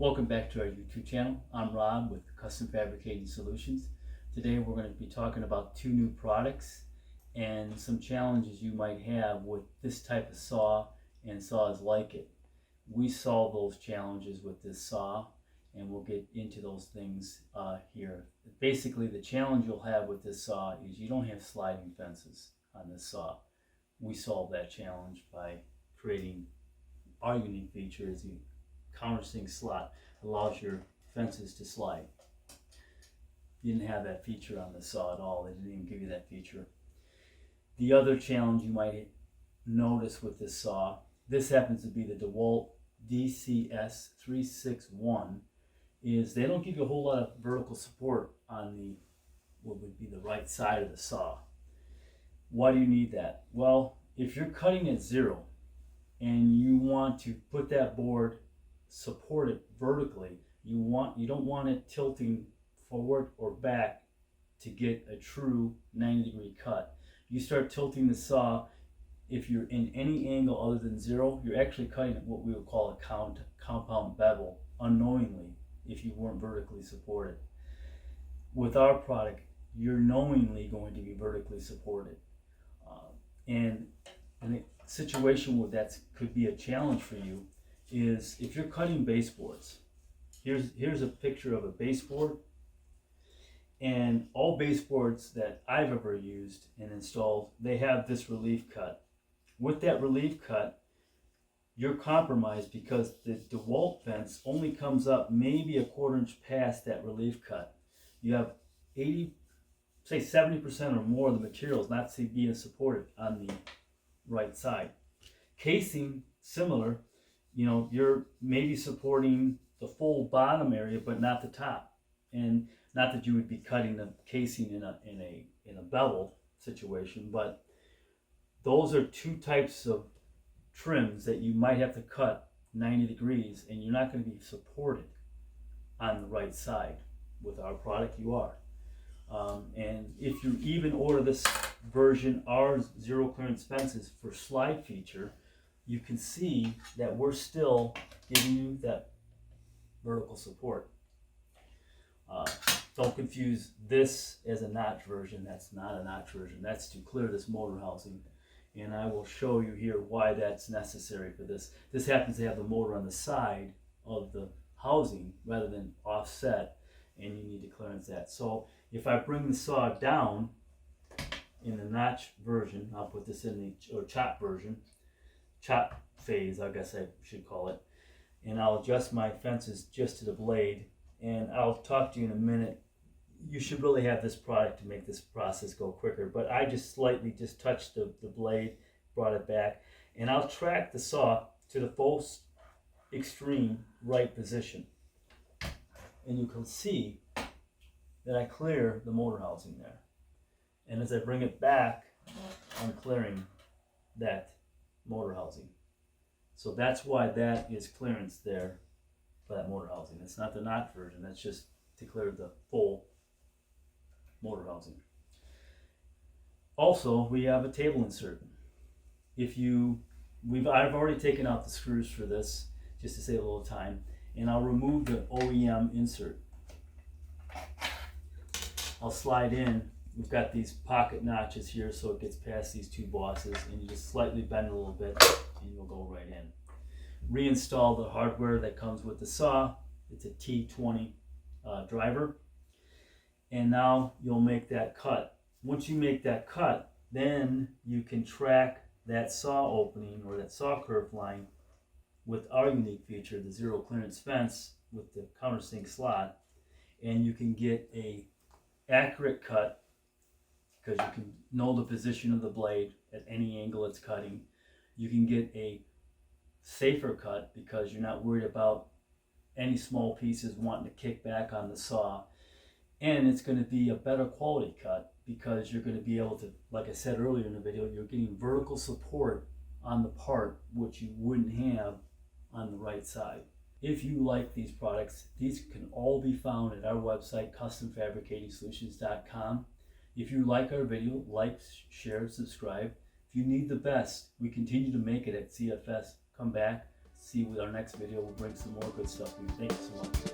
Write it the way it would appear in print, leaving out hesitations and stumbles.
Welcome back to our YouTube channel. I'm Rob with Custom Fabricating Solutions. Today we're going to be talking about two new products and some challenges you might have with this type of saw and saws like it. We solve those challenges with this saw, and we'll get into those things here. Basically, the challenge you'll have with this saw is you don't have sliding fences on this saw. We solve that challenge by creating our unique feature is the countersink slot allows your fences to slide. You didn't have that feature on the saw at all. They didn't even give you that feature. The other challenge you might notice with this saw, this happens to be the DeWalt DCS761, is they don't give you a whole lot of vertical support on the what would be the right side of the saw. Why do you need that? Well, if you're cutting at zero and you want to put that board support it vertically, you don't want it tilting forward or back to get a true 90-degree cut. You start tilting the saw, if you're in any angle other than zero, you're actually cutting at what we would call a compound bevel unknowingly if you weren't vertically supported. With our product, you're knowingly going to be vertically supported. And a situation where that could be a challenge for you is if you're cutting baseboards. Here's a picture of a baseboard, and all baseboards that I've ever used and installed, they have this relief cut. With that relief cut, you're compromised because the DeWalt fence only comes up maybe a 1/4 inch past that relief cut. You have 70% or more of the materials not being supported on the right side. Casing, similar. You're maybe supporting the full bottom area, but not the top. And not that you would be cutting the casing in a bevel situation, but those are two types of trims that you might have to cut 90 degrees, and you're not going to be supported on the right side. With our product, you are. And if you even order this version, our zero clearance fences for slide feature, you can see that we're still giving you that vertical support. Don't confuse this as a notch version. That's not a notch version. That's to clear this motor housing. And I will show you here why that's necessary for this. This happens to have the motor on the side of the housing rather than offset, and you need to clearance that. So if I bring the saw down in the notch version, I'll put this in the chop version, chop phase, I guess I should call it, and I'll adjust my fences just to the blade, and I'll talk to you in a minute. You should really have this product to make this process go quicker, but I just slightly touched the blade, brought it back, and I'll track the saw to the full extreme right position, and you can see that I clear the motor housing there, and as I bring it back, I'm clearing that motor housing. So that's why that is clearance there for that motor housing. It's not the notch version. That's just to clear the full motor housing. Also, we have a table insert. I've already taken out the screws for this just to save a little time, and I'll remove the OEM insert. I'll slide in. We've got these pocket notches here so it gets past these two bosses, and you just slightly bend it a little bit and you'll go right in. Reinstall the hardware that comes with the saw. It's a T20 driver, and now you'll make that cut. Once you make that cut, then you can track that saw opening or that saw curve line with our unique feature, the zero clearance fence with the countersink slot, and you can get a accurate cut because you can know the position of the blade at any angle it's cutting. You can get a safer cut because you're not worried about any small pieces wanting to kick back on the saw, and it's going to be a better quality cut because you're going to be able to, like I said earlier in the video, you're getting vertical support on the part which you wouldn't have on the right side. If you like these products, these can all be found at our website, customfabricatingsolutions.com. If you like our video, like, share, subscribe. If you need the best, we continue to make it at CFS. Come back, see with our next video. We'll bring some more good stuff to you. Thank you so much.